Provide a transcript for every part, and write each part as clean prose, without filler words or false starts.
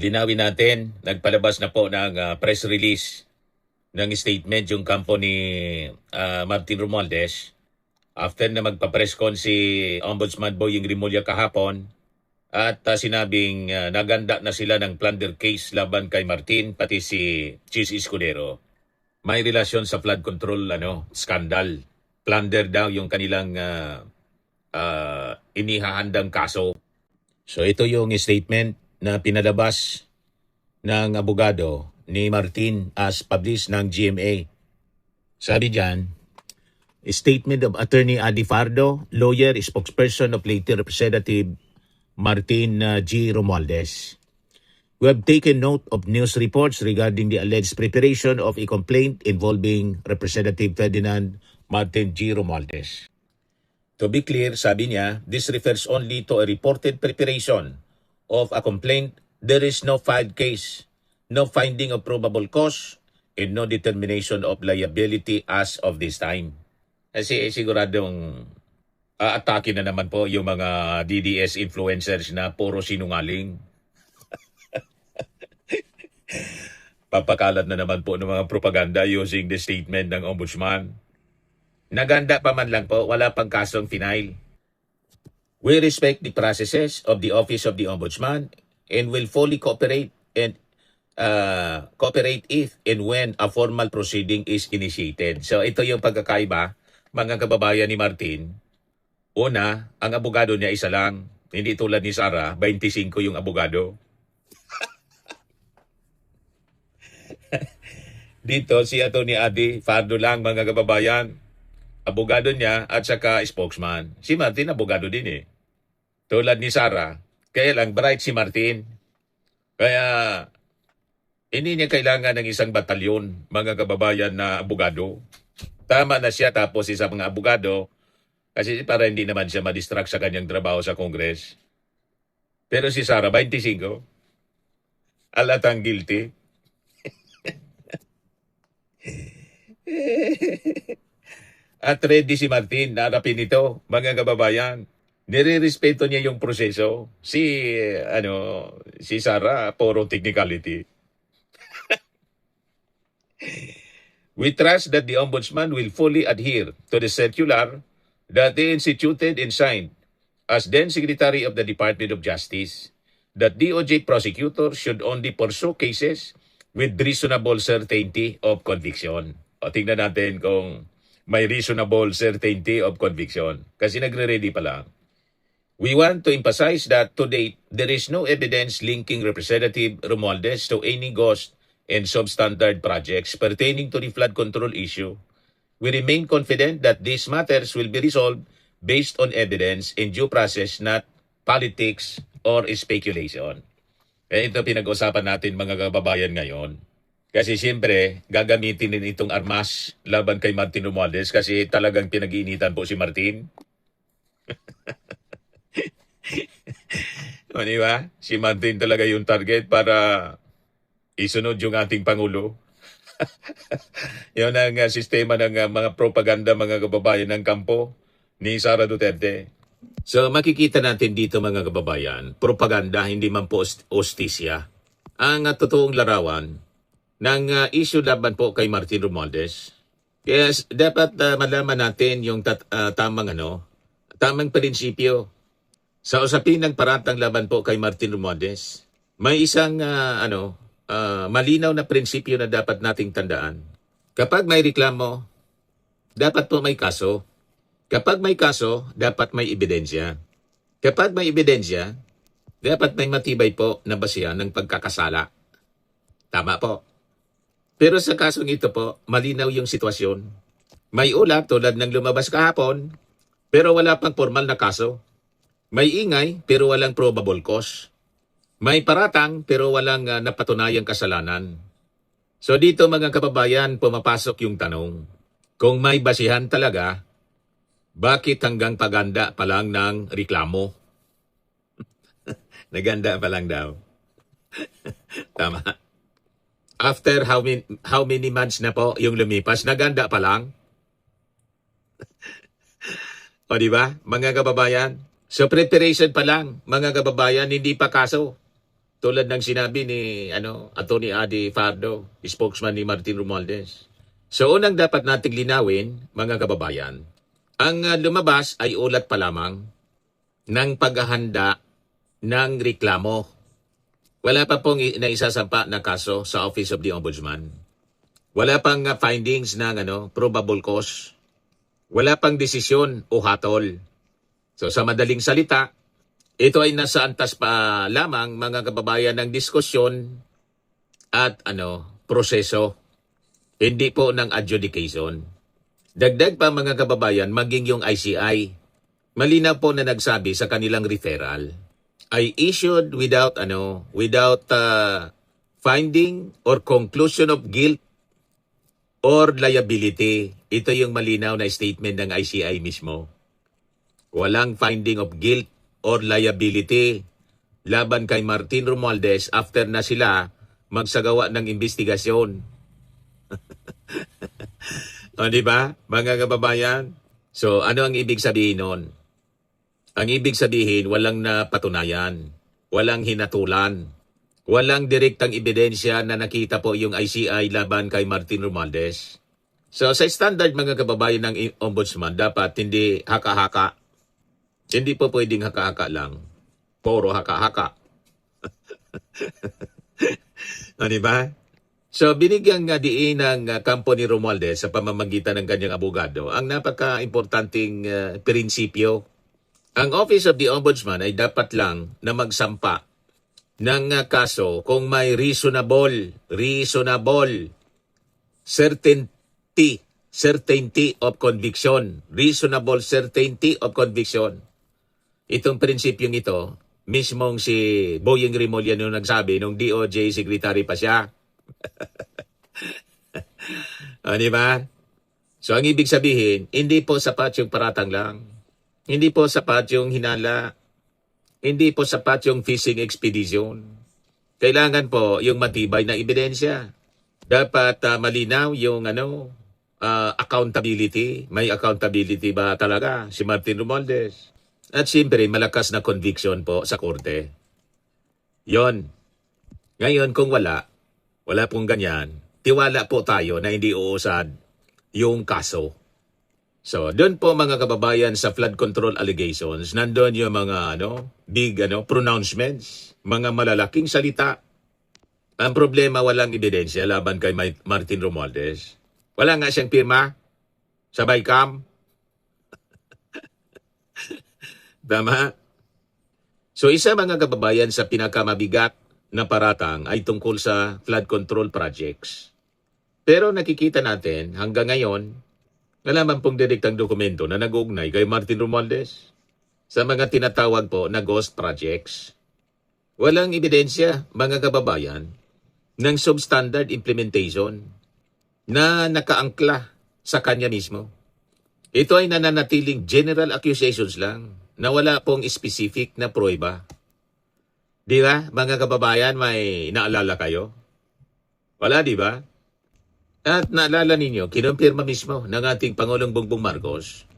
linawin natin, nagpalabas na po ng press release ng statement yung kampo ni Martin Romualdez after na magpa-press con si Ombudsman Boying Rimulya kahapon at sinabing naganda na sila ng plunder case laban kay Martin pati si Chis Escudero. May relasyon sa flood control scandal. Plunder daw yung kanilang inihahandang kaso. So ito yung statement na pinalabas ng abogado ni Martin as published ng GMA. Sabi diyan, statement of Attorney Adi Fardo, lawyer, spokesperson of late Representative Martin G. Romualdez. We have taken note of news reports regarding the alleged preparation of a complaint involving Representative Ferdinand Martin G. Romualdez. To be clear, sabi niya, this refers only to a reported preparation of a complaint. There is no filed case, no finding of probable cause, and no determination of liability as of this time. Kasi siguradong aatake na naman po yung mga DDS influencers na puro sinungaling. Papakalat na naman po ng mga propaganda using the statement ng Ombudsman. Naganda pa man lang po, wala pang kasong final. We respect the processes of the Office of the Ombudsman and will fully cooperate if and when a formal proceeding is initiated. So ito yung pagkakaiba, mga kababayan ni Martin. Una, ang abogado niya isa lang. Hindi tulad ni Sara, 25 yung abogado. Dito si Atty. Adi Fardo lang, mga kababayan. Abogado niya at saka spokesman. Si Martin abogado din eh. Tulad ni Sara, kaya lang bright si Martin. Kaya hindi niya kailangan ng isang batalyon, mga kababayan na abogado. Tama na siya tapos isa mga abogado kasi para hindi naman siya madistract sa kanyang trabaho sa Congress. Pero si Sara, 25. Alatang guilty. At ready si Martin na harapin ito, mga kababayan. Nire-respeto niya yung proseso. Si Sara, puro technicality. We trust that the Ombudsman will fully adhere to the circular that they instituted and signed as then Secretary of the Department of Justice, that DOJ prosecutors should only pursue cases with reasonable certainty of conviction. O tingnan natin kung may reasonable certainty of conviction. Kasi nagre-ready pa lang. We want to emphasize that to date, there is no evidence linking Representative Romualdez to any ghost and substandard projects pertaining to the flood control issue. We remain confident that these matters will be resolved based on evidence and due process, not politics or speculation. Kaya ito pinag-usapan natin, mga kababayan, ngayon. Kasi siyempre, gagamitin din itong armas laban kay Martin Romualdez kasi talagang pinag-iinitan po si Martin. O, di ba? Si Martin talaga yung target para isunod yung ating Pangulo. Yun ang sistema ng mga propaganda, mga kababayan, ng kampo ni Sara Duterte. So makikita natin dito, mga kababayan, propaganda, hindi man po ostisya. Ang totoong larawan ng issue laban po kay Martin Romualdez. Yes, dapat malaman natin yung tamang prinsipyo sa usapin ng paratang laban po kay Martin Romualdez. May isang malinaw na prinsipyo na dapat nating tandaan. Kapag may reklamo, dapat po may kaso. Kapag may kaso, dapat may ebidensya. Kapag may ebidensya, dapat may matibay po na basihan ng pagkakasala. Tama po. Pero sa kasong ito po, malinaw yung sitwasyon. May ulat tulad ng lumabas kahapon, pero wala pang formal na kaso. May ingay, pero walang probable cause. May paratang, pero walang napatunayang kasalanan. So dito, mga kababayan, pumapasok yung tanong. Kung may basihan talaga, bakit hanggang paganda pa lang ng reklamo? Naganda pa lang daw. Tama. After how many months na po yung lumipas, naganda pa lang. O di ba, mga kababayan? So preparation pa lang, mga kababayan, hindi pa kaso. Tulad ng sinabi ni Attorney Adi Fardo, spokesman ni Martin Romualdez. So unang dapat nating linawin, mga kababayan, ang lumabas ay ulat pa lamang ng paghahanda ng reklamo. Wala pa pong naisasampa na kaso sa Office of the Ombudsman. Wala pang findings ng probable cause. Wala pang desisyon o hatol. So sa madaling salita, ito ay nasa antas pa lamang, mga kababayan, ng diskusyon at proseso. Hindi po ng adjudication. Dagdag pa, mga kababayan, maging yung ICI, malinaw po na nagsabi sa kanilang referral, ay issued without finding or conclusion of guilt or liability. Ito yung malinaw na statement ng ICI mismo. Walang finding of guilt or liability laban kay Martin Romualdez after na sila magsagawa ng investigasyon. O, di ba, mga kababayan? So, ano ang ibig sabihin nun? Ang ibig sabihin, walang napatunayan, walang hinatulan, walang direktang ebidensya na nakita po yung ICI laban kay Martin Romualdez. So, sa standard, mga kababayan ng Ombudsman, dapat hindi haka-haka. Hindi po pwedeng haka-haka lang. Puro haka-haka. O, di ba? So, binigyan nga diin ng kampo ni Romualdez sa pamamagitan ng kanyang abogado ang napaka-importanting prinsipyo. Ang Office of the Ombudsman ay dapat lang na magsampa ng kaso kung may reasonable certainty of conviction. Reasonable certainty of conviction. Itong prinsipyong ito, mismong si Boyeng Rimulya nung nagsabi, nung DOJ Secretary pa siya. Di ba? So, ang ibig sabihin, hindi po sapat yung paratang lang. Hindi po sapat yung hinala. Hindi po sapat yung fishing expedition. Kailangan po yung matibay na ebidensya. Dapat malinaw yung accountability. May accountability ba talaga si Martin Romualdez? At siyempre, malakas na conviction po sa korte. Yon. Ngayon, kung wala pong ganyan, tiwala po tayo na hindi uusad yung kaso. So, doon po, mga kababayan, sa flood control allegations, nandun yung mga big pronouncements, mga malalaking salita. Ang problema, walang ebidensya laban kay Martin Romualdez. Wala nga siyang pirma sa BICAM. Tama? So, isa, mga kababayan, sa pinakamabigat na paratang ay tungkol sa flood control projects. Pero nakikita natin hanggang ngayon, wala man pong direktang dokumento na nag-uugnay kay Martin Romualdez sa mga tinatawag po na ghost projects. Walang ebidensya, mga kababayan, ng substandard implementation na nakaangkla sa kanya mismo. Ito ay nananatiling general accusations lang na wala pong specific na pruweba. Di ba, mga kababayan, may naalala kayo? Wala, di ba? At naalala ninyo, kinumpirma mismo ng ating Pangulong Bongbong Marcos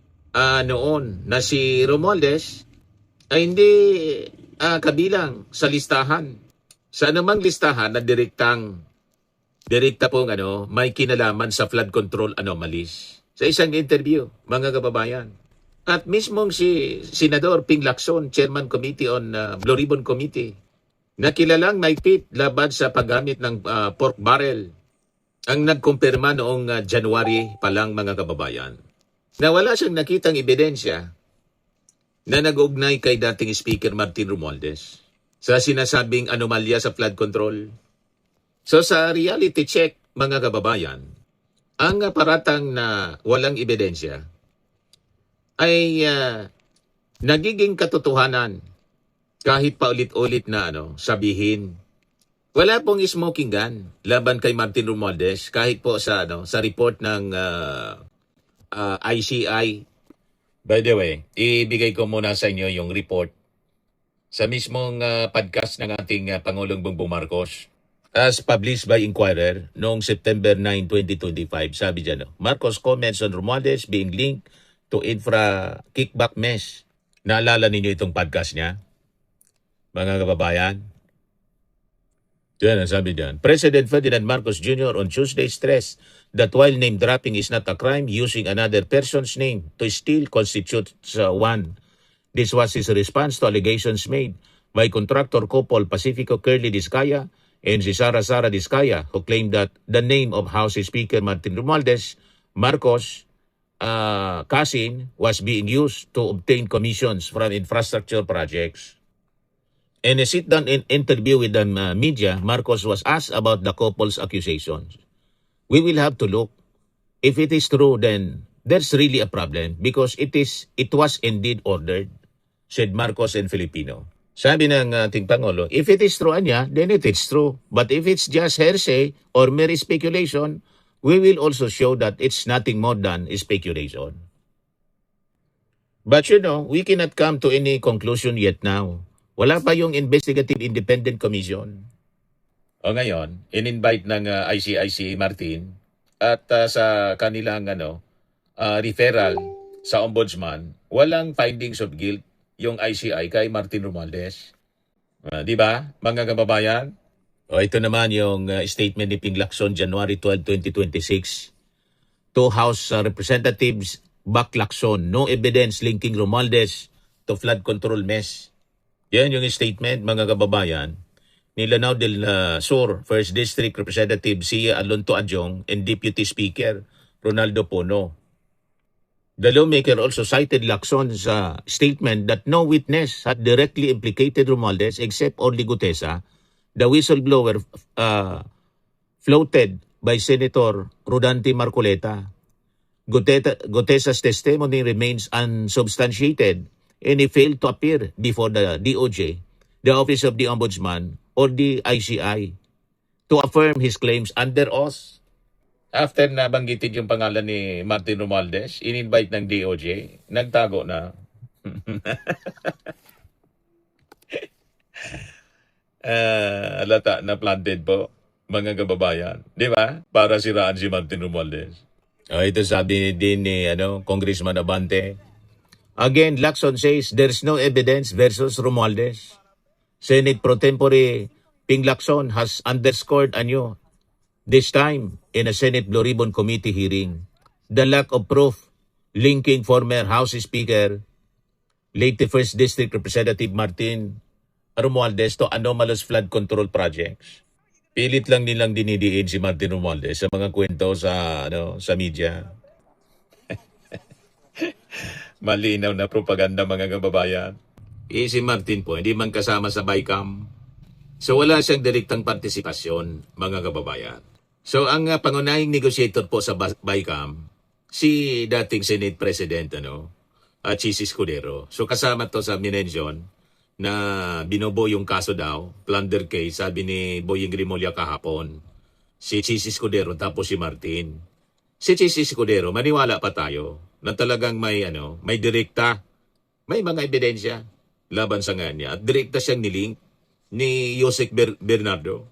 noon na si Romualdez ay hindi kabilang sa listahan. Sa anumang listahan na direkta pong may kinalaman sa flood control anomalies. Sa isang interview, mga kababayan. At mismong si Senador Ping Lacson, Chairman Committee on Blue Ribbon Committee, na kilalang maigpit laban sa paggamit ng pork barrel, ang nagkumpirma noong January pa lang, mga kababayan, na wala siyang nakitang ebidensya na nag-ugnay kay dating Speaker Martin Romualdez sa sinasabing anomalya sa flood control. So sa reality check, mga kababayan, ang paratang na walang ebidensya ay nagiging katotohanan kahit pa ulit-ulit na sabihin. Wala pong smoking gun laban kay Martin Romualdez kahit po sa report ng ICI. By the way, ibigay ko muna sa inyo yung report sa mismong podcast ng ating Pangulong Bongbong Marcos. As published by Inquirer noong September 9, 2025, sabi dyan, Marcos comments on Romualdez being linked to infra kickback mess. Naalala ninyo itong podcast niya? Mga kababayan? Yan ang sabi diyan. President Ferdinand Marcos Jr. on Tuesday stressed that while name dropping is not a crime, using another person's name to steal constitutes one. This was his response to allegations made by contractor couple Pacifico Curly Discaya and si Sara Discaya, who claimed that the name of House Speaker Martin Romualdez Marcos Casin was being used to obtain commissions from infrastructure projects. In a sit-down interview with the media, Marcos was asked about the couple's accusations. We will have to look. If it is true, then there's really a problem because it was indeed ordered, said Marcos in Filipino. Sabi ng ating Pangulo, if it is true niya, then it is true. But if it's just hearsay or mere speculation, we will also show that it's nothing more than speculation. But we cannot come to any conclusion yet now. Wala pa yung Investigative Independent Commission. O ngayon, in-invite ng ICIC Martin at sa kanilang referral sa ombudsman, walang findings of guilt yung ICI kay Martin Romualdez. Di ba, mga kababayan? O ito naman yung statement ni Ping Lacson, January 12, 2026. To House Representatives Back Lacson, no evidence linking Romualdez to flood control mess. Yan yung statement, mga kababayan, ni Lanao del Sur, 1st District Representative Sia Alonto Adjong and Deputy Speaker Ronaldo Pono. The lawmaker also cited Lacson's statement that no witness had directly implicated Romualdez except Orly Gutesa, the whistleblower floated by Senator Rodante Marcoleta. Gutesa's testimony remains unsubstantiated and he failed to appear before the DOJ, the Office of the Ombudsman, or the ICI to affirm his claims under oath. After na banggitin yung pangalan ni Martin Romualdez, in-invite ng DOJ, nagtago na. Alata na planted po, mga kababayan. Di ba? Para siraan si Martin Romualdez. Ito sabi din ni Congressman Abante. Again, Lacson says there's no evidence versus Romualdez. Senate Pro Tempore Ping Lacson has underscored this time in a Senate Blue Ribbon Committee hearing, the lack of proof linking former House Speaker, late 1st District Representative Martin Romualdez to anomalous flood control projects. Pilit lang nilang dinidiin si Martin Romualdez sa mga kwento sa media. Malinaw na propaganda, mga kababayan. Si Martin po, hindi man kasama sa BICAM. So wala siyang direktang partisipasyon, mga kababayan. So ang pangunahing negotiator po sa BICAM, si dating Senate President, Chis Escudero. So kasama to sa minention na binobo yung kaso daw, plunder case, sabi ni Boying Rimulya kahapon. Si Chis Escudero tapos si Martin. Si Chis Escudero, maniwala pa tayo na talagang may direkta, may mga ebidensya laban sa kanya. At direkta siyang nilink ni Yosek Bernardo.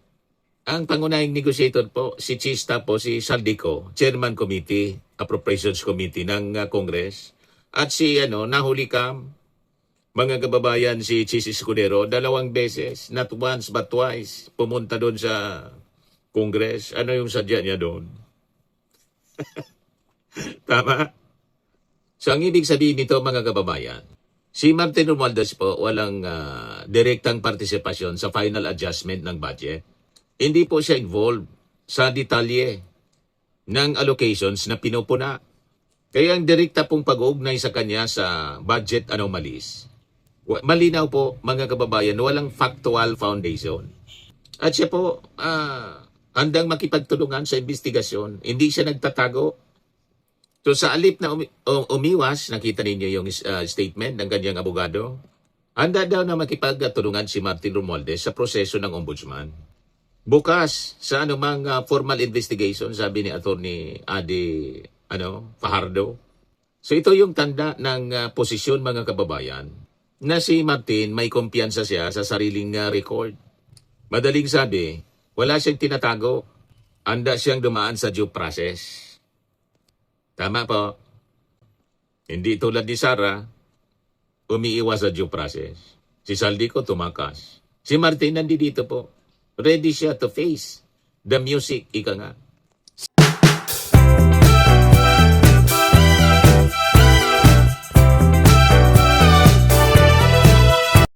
Ang pangunahing negotiator po, si Chis tapos si Saldico, Chairman Committee, Appropriations Committee ng Congress. At si nahuli kam, mga kababayan, si Chis Escudero, 2 beses, not once but twice, pumunta doon sa Congress. Ano yung sadya niya doon? Tama? So ang ibig sabihin nito, mga kababayan, si Martin Romualdez po walang direktang partisipasyon sa final adjustment ng budget. Hindi po siya involved sa detalye ng allocations na pinupuna. Kaya ang direkta pong pag-uugnay sa kanya sa budget anomalies, malinaw po, mga kababayan, walang factual foundation. At siya po handang makipagtulungan sa investigasyon. Hindi siya nagtatago. So sa alip na umiwas, nakita ninyo yung statement ng kanyang abogado, handa daw na makipagtulungan si Martin Romualdez sa proseso ng ombudsman. Bukas sa anumang formal investigation, sabi ni Attorney Adi Fajardo. So ito yung tanda ng posisyon, mga kababayan, na si Martin may kumpiyansa siya sa sariling record. Madaling sabi, wala siyang tinatago, handa siyang dumaan sa due process. Tama po. Hindi tulad ni Sara, umiiwas sa due process. Si Saldico tumakas. Si Martin nandito po. Ready siya to face the music, ika nga.